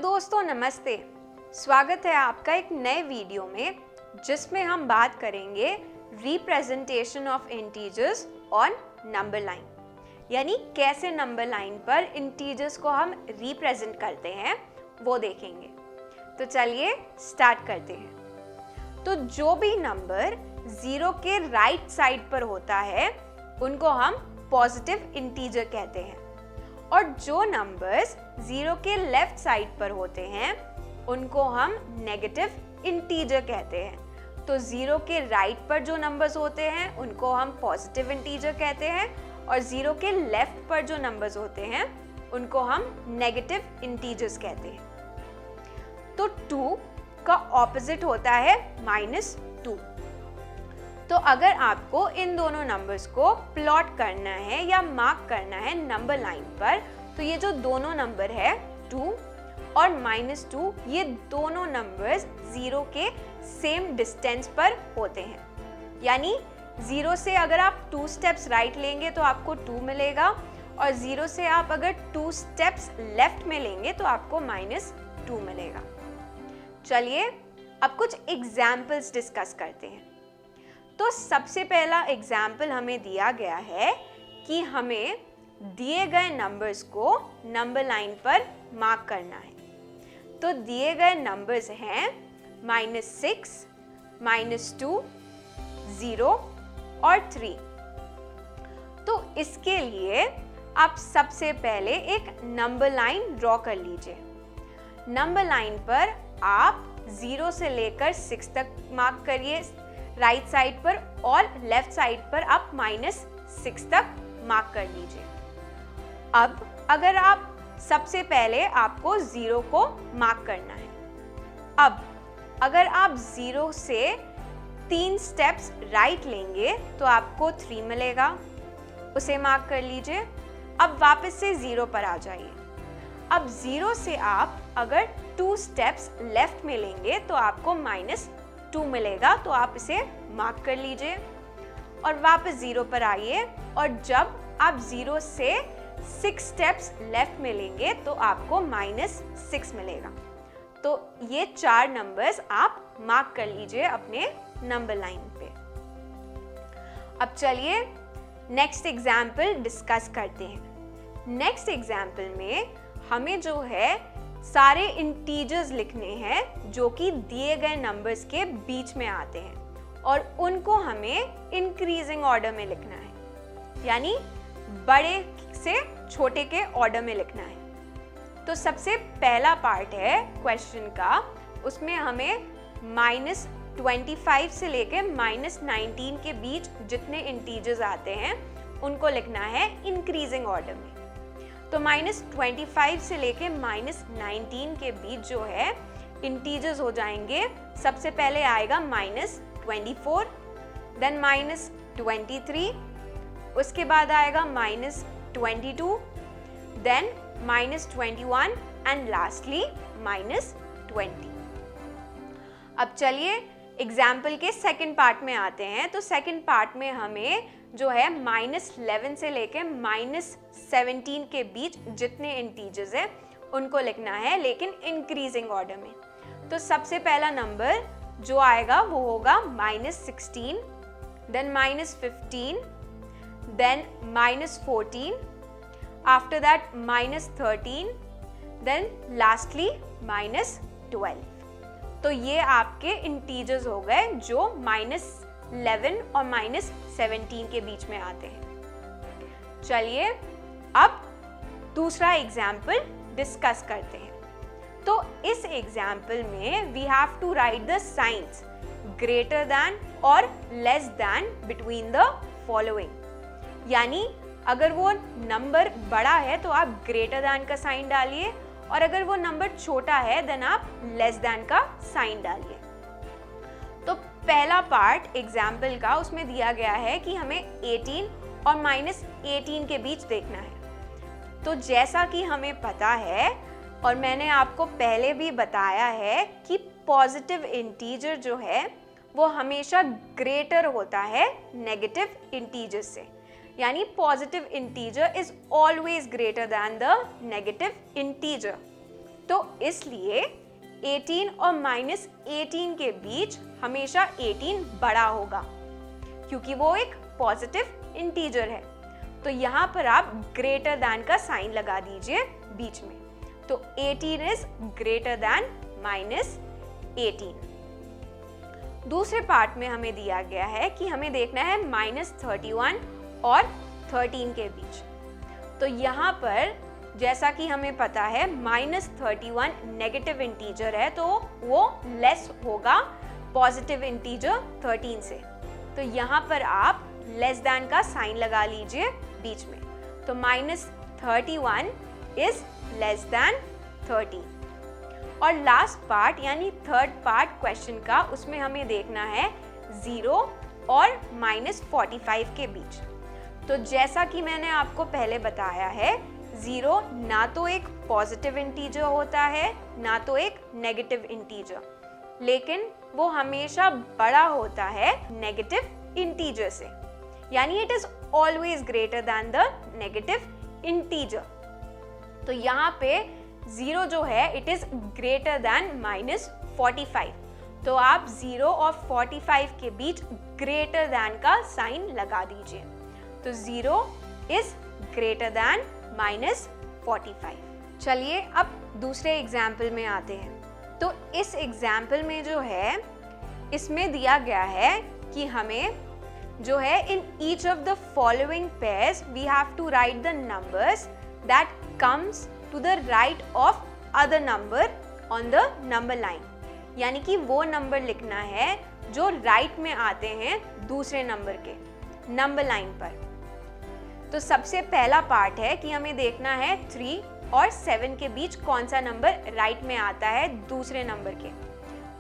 दोस्तों नमस्ते, स्वागत है आपका एक नए वीडियो में जिसमें हम बात करेंगे representation of integers on number line, यानी कैसे नंबर लाइन पर इंटीजर्स को हम रिप्रेजेंट करते हैं वो देखेंगे। तो चलिए स्टार्ट करते हैं। तो जो भी नंबर जीरो के राइट साइड पर होता है उनको हम पॉजिटिव इंटीजर कहते हैं, और जो नंबर्स जीरो के लेफ्ट साइड पर होते हैं उनको हम नेगेटिव इंटीजर कहते हैं। तो जीरो के राइट पर जो नंबर्स होते हैं उनको हम पॉजिटिव इंटीजर कहते हैं, और जीरो के लेफ्ट पर जो नंबर्स होते हैं उनको हम नेगेटिव इंटीजर्स कहते हैं। तो 2 का ऑपोजिट होता है -2। तो अगर आपको इन दोनों नंबर्स को प्लॉट करना है या मार्क करना है नंबर लाइन पर, तो ये जो दोनों नंबर है 2 और -2, ये दोनों नंबर्स जीरो के सेम डिस्टेंस पर होते हैं। यानी जीरो से अगर आप 2 स्टेप्स राइट लेंगे तो आपको 2 मिलेगा, और जीरो से आप अगर 2 स्टेप्स लेफ्ट में लेंगे तो आपको -2 मिलेगा। चलिए अब कुछ एग्जाम्पल्स डिस्कस करते हैं। तो सबसे पहला एग्जाम्पल हमें दिया गया है कि हमें दिए गए नंबर्स को नंबर लाइन पर मार्क करना है। तो दिए गए नंबर्स हैं -6, -2, 0 और 3। तो इसके लिए आप सबसे पहले एक नंबर लाइन ड्रॉ कर लीजिए। नंबर लाइन पर आप 0 से लेकर 6 तक मार्क करिए राइट साइड पर, और लेफ्ट साइड पर आप -6 तक मार्क कर लीजिए। अब अगर आप सबसे पहले आपको 0 को मार्क करना है। अब अगर आप 0 से 3 स्टेप्स राइट लेंगे तो आपको 3 मिलेगा, उसे मार्क कर लीजिए। अब वापस से 0 पर आ जाइए। अब 0 से आप अगर 2 स्टेप्स लेफ्ट में लेंगे तो आपको -2 मिलेगा, तो आप इसे मार्क कर लीजिए और वापस 0 पर आइए। और जब आप 0 से 6 स्टेप्स लेफ्ट में लेंगे तो आपको -6 मिलेगा। तो ये 4 नंबर्स आप मार्क कर लीजिए अपने नंबर लाइन पे। अब चलिए नेक्स्ट एग्जाम्पल डिस्कस करते हैं। नेक्स्ट एग्जाम्पल में हमें जो है सारे इंटीजर्स लिखने हैं जो कि दिए गए नंबर्स के बीच में आते हैं, और उनको हमें इंक्रीजिंग ऑर्डर में लिखना है, यानी बड़े से छोटे के ऑर्डर में लिखना है। तो सबसे पहला पार्ट है क्वेश्चन का, उसमें हमें -25 से लेकर -19 के बीच जितने इंटीजर्स आते हैं उनको लिखना है इंक्रीजिंग ऑर्डर में। तो -25 से लेके -19 के बीच जो है इंटीजर्स हो जाएंगे। सबसे पहले आएगा -24, देन -23, उसके बाद आएगा -22, देन -21 एंड लास्टली -20। अब चलिए एग्जाम्पल के सेकंड पार्ट में आते हैं। तो सेकंड पार्ट में हमें जो है -11 से लेके -17 के बीच जितने इंटीजर्स हैं उनको लिखना है, लेकिन इंक्रीजिंग ऑर्डर में। तो सबसे पहला नंबर जो आएगा वो होगा -16, then -15, then -14, after that -13, then lastly -12। तो ये आपके इंटीजर्स हो गए जो -11 और -17 के बीच में आते हैं। चलिए अब दूसरा एग्जाम्पल डिस्कस करते हैं। तो इस एग्जाम्पल में we have to write the signs greater than और less than between the following. यानी अगर वो नंबर बड़ा है तो आप ग्रेटर दैन का साइन डालिए, और अगर वो नंबर छोटा है देन आप लेस दैन का साइन डालिए। तो पहला पार्ट एग्जाम्पल का उसमें दिया गया है कि हमें 18 और -18 के बीच देखना है। तो जैसा कि हमें पता है और मैंने आपको पहले भी बताया है कि पॉजिटिव इंटीजर जो है वो हमेशा ग्रेटर होता है नेगेटिव इंटीजर से, यानी positive integer is always greater than the negative integer. तो इसलिए 18 और -18 के बीच हमेशा 18 बड़ा होगा क्योंकि वो एक पॉजिटिव इंटीजर है। तो यहाँ पर आप ग्रेटर दैन का साइन लगा दीजिए बीच में। तो 18 इज ग्रेटर दैन -18। दूसरे पार्ट में हमें दिया गया है कि हमें देखना है -31 और 13 के बीच। तो यहाँ पर जैसा कि हमें पता है -31 नेगेटिव इंटीजर है, तो वो लेस होगा पॉजिटिव इंटीजर 13 से। तो यहाँ पर आप लेस दैन का साइन लगा लीजिए बीच में। तो -31 इज लेस दैन 13। और लास्ट पार्ट यानी थर्ड पार्ट क्वेश्चन का, उसमें हमें देखना है 0 और -45 के बीच। तो जैसा कि मैंने आपको पहले बताया है, 0 ना तो एक पॉजिटिव इंटीजर होता है ना तो एक नेगेटिव इंटीजर, लेकिन वो हमेशा बड़ा होता है नेगेटिव इंटीजर से, यानी it is always greater than the negative integer. तो यहाँ पे 0 जो है इट इज ग्रेटर दैन -45। तो आप 0 और 45 के बीच ग्रेटर दैन का साइन लगा दीजिए। तो 0 इज ग्रेटर दैन -45। चलिए अब दूसरे एग्जाम्पल में आते हैं। तो इस एग्जाम्पल में जो है इसमें दिया गया है कि हमें जो है in each of the following pairs we have to write the numbers that comes to the right of other number on the number line, यानी कि वो नंबर लिखना है जो राइट में आते हैं दूसरे नंबर के नंबर लाइन पर। तो सबसे पहला पार्ट है कि हमें देखना है 3 और 7 के बीच कौन सा नंबर राइट में आता है दूसरे नंबर के।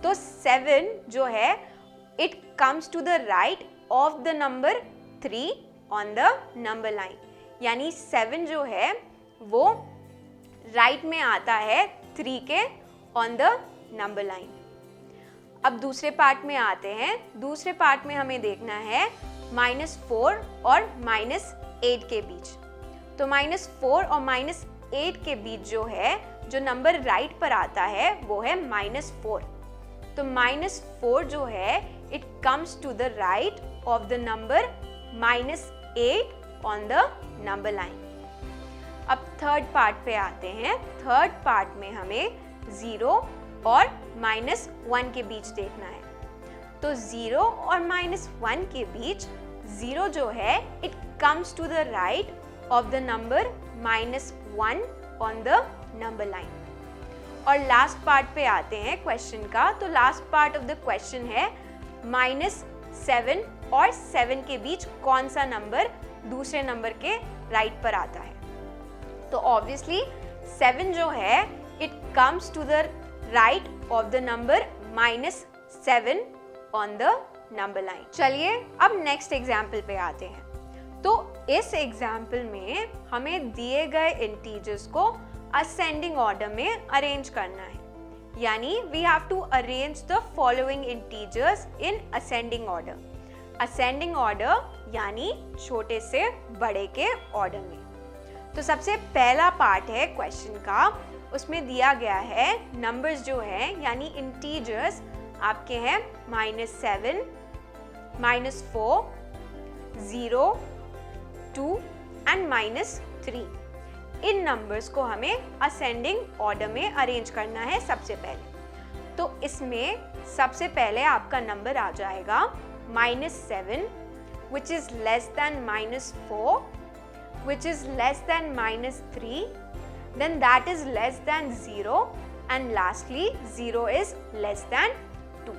तो 7 जो है it comes to the right of the number 3 on the number line, यानी 7 जो है वो राइट में आता है 3 के ऑन द नंबर लाइन। अब दूसरे पार्ट में आते हैं। दूसरे पार्ट में हमें देखना है -4 और -8 के बीच। तो -4 और -8 के बीच जो है जो नंबर राइट पर आता है वो है -4। तो -4 जो है it comes to the right of the number -8 on the number line. अब थर्ड पार्ट पे आते हैं। थर्ड पार्ट में हमें 0 और -1 के बीच देखना है। तो 0 और -1 के बीच 0 जो है it comes to the right of the number -1 on the number line. और लास्ट पार्ट पे आते हैं क्वेश्चन का। तो last part of the question है -7 और 7 के बीच कौन सा नंबर दूसरे नंबर के राइट पर आता है। तो ऑब्वियसली 7 जो है it comes to the right of the number -7 on the number line. चलिए अब नेक्स्ट एग्जाम्पल पे आते हैं। तो इस एग्जाम्पल में हमें दिए गए इंटीजर्स को असेंडिंग ऑर्डर में अरेंज करना है, यानी we have to arrange the following integers in ascending order. Ascending order यानी छोटे से बड़े के ऑर्डर में। तो सबसे पहला पार्ट है क्वेश्चन का, उसमें दिया गया है नंबर्स जो है यानी इंटीजर्स आपके हैं -7, -4, 0, 2 एंड -3। इन नंबर्स को हमें असेंडिंग ऑर्डर में अरेंज करना है सबसे पहले। तो इसमें सबसे पहले आपका नंबर आ जाएगा -7 which is less than -4 which is less than -3, then that is less than 0 and lastly 0 is less than 2।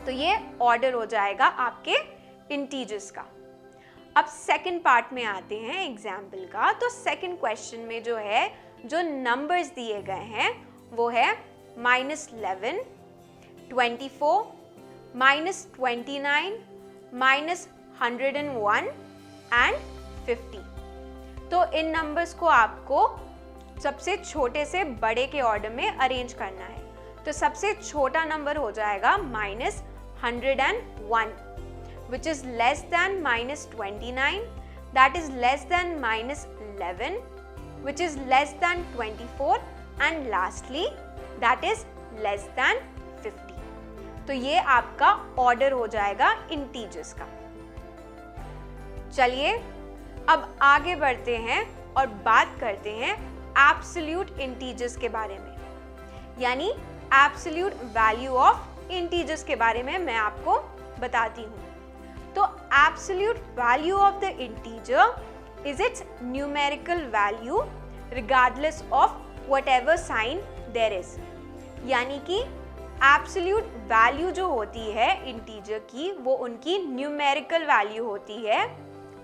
तो ये ऑर्डर हो जाएगा आपके इंटीजर्स का। अब सेकंड पार्ट में आते हैं एग्जाम्पल का। तो सेकंड क्वेश्चन में जो है जो नंबर्स दिए गए हैं वो है -11, 24, -29, -101 एंड 50। तो इन नंबर्स को आपको सबसे छोटे से बड़े के ऑर्डर में अरेंज करना है। तो सबसे छोटा नंबर हो जाएगा -101 which is less than -29, that is less than -11, which is less than 24 and lastly that is less than 50। तो ये आपका ऑर्डर हो जाएगा इंटीजर्स का। चलिए अब आगे बढ़ते हैं और बात करते हैं एब्सोल्यूट इंटीजर्स के बारे में, यानी एब्सोल्यूट वैल्यू ऑफ इंटीजर्स के बारे में मैं आपको बताती हूँ। तो absolute value of the integer is its numerical value regardless of whatever sign there is, यानी कि एब्सोल्यूट वैल्यू जो होती है इंटीजर की वो उनकी न्यूमेरिकल वैल्यू होती है,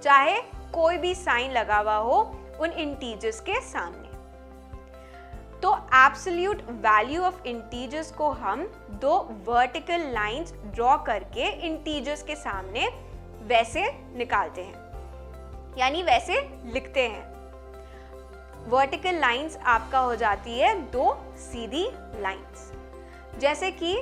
चाहे कोई भी साइन लगा हुआ हो उन इंटीजर्स के सामने। तो एब्सोल्यूट वैल्यू ऑफ इंटीजर्स को हम दो वर्टिकल लाइंस ड्रॉ करके इंटीजर्स के सामने वैसे निकालते हैं, यानी वैसे लिखते हैं। वर्टिकल लाइंस आपका हो जाती है दो सीधी लाइंस। जैसे कि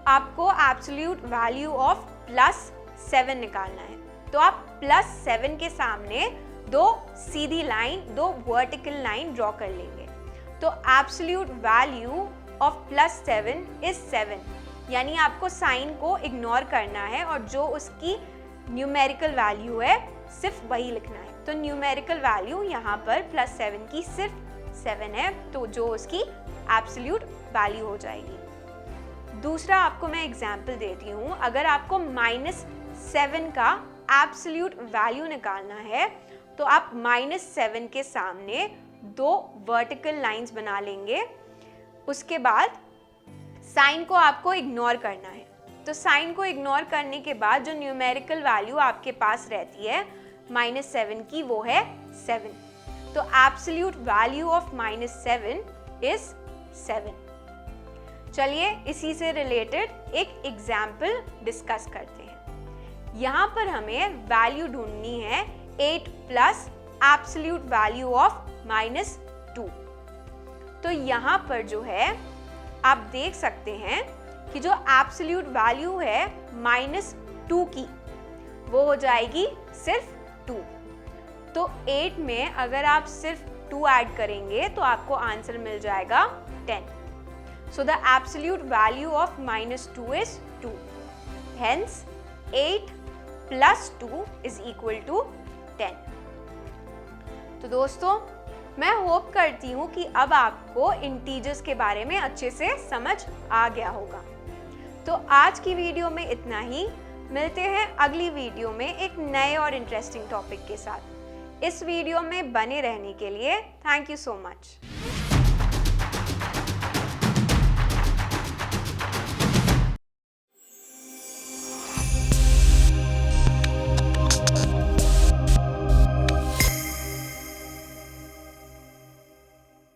आपको एब्सोल्यूट वैल्यू ऑफ +7 निकालना है, तो आप +7 के सामने दो सीधी लाइन, दो वर्टिकल लाइन ड्रॉ कर लेंगे। तो एब्सोल्यूट वैल्यू ऑफ +7 इज 7, यानी आपको साइन को इग्नोर करना है और जो उसकी न्यूमेरिकल वैल्यू है सिर्फ वही लिखना है। तो न्यूमेरिकल वैल्यू यहाँ पर +7 की सिर्फ 7 है, तो जो उसकी एब्सोल्यूट वैल्यू हो जाएगी। दूसरा आपको मैं एग्जाम्पल देती हूँ। अगर आपको -7 का एब्सोल्यूट वैल्यू निकालना है तो आप -7 के सामने दो वर्टिकल लाइंस बना लेंगे। उसके बाद साइन को आपको इग्नोर करना है। तो साइन को इग्नोर करने के बाद जो न्यूमेरिकल वैल्यू आपके पास रहती है -7 की, वो है 7। तो एब्सोल्यूट वैल्यू ऑफ -7 इज 7। चलिए इसी से रिलेटेड एक एग्जाम्पल डिस्कस करते हैं। यहाँ पर हमें वैल्यू ढूंढनी है 8 प्लस एब्सोल्यूट वैल्यू ऑफ -2। तो यहाँ पर जो है आप देख सकते हैं कि जो एब्सोल्यूट वैल्यू है -2 की, वो हो जाएगी सिर्फ 2। तो 8 में अगर आप सिर्फ 2 ऐड करेंगे तो आपको आंसर मिल जाएगा 10। So the absolute value of -2 is 2। Hence 8 + 2 is equal to 10। तो दोस्तों मैं होप करती हूँ कि अब आपको इंटीजर्स के बारे में अच्छे से समझ आ गया होगा। तो आज की वीडियो में इतना ही। मिलते हैं अगली वीडियो में एक नए और इंटरेस्टिंग टॉपिक के साथ। इस वीडियो में बने रहने के लिए थैंक यू सो मच।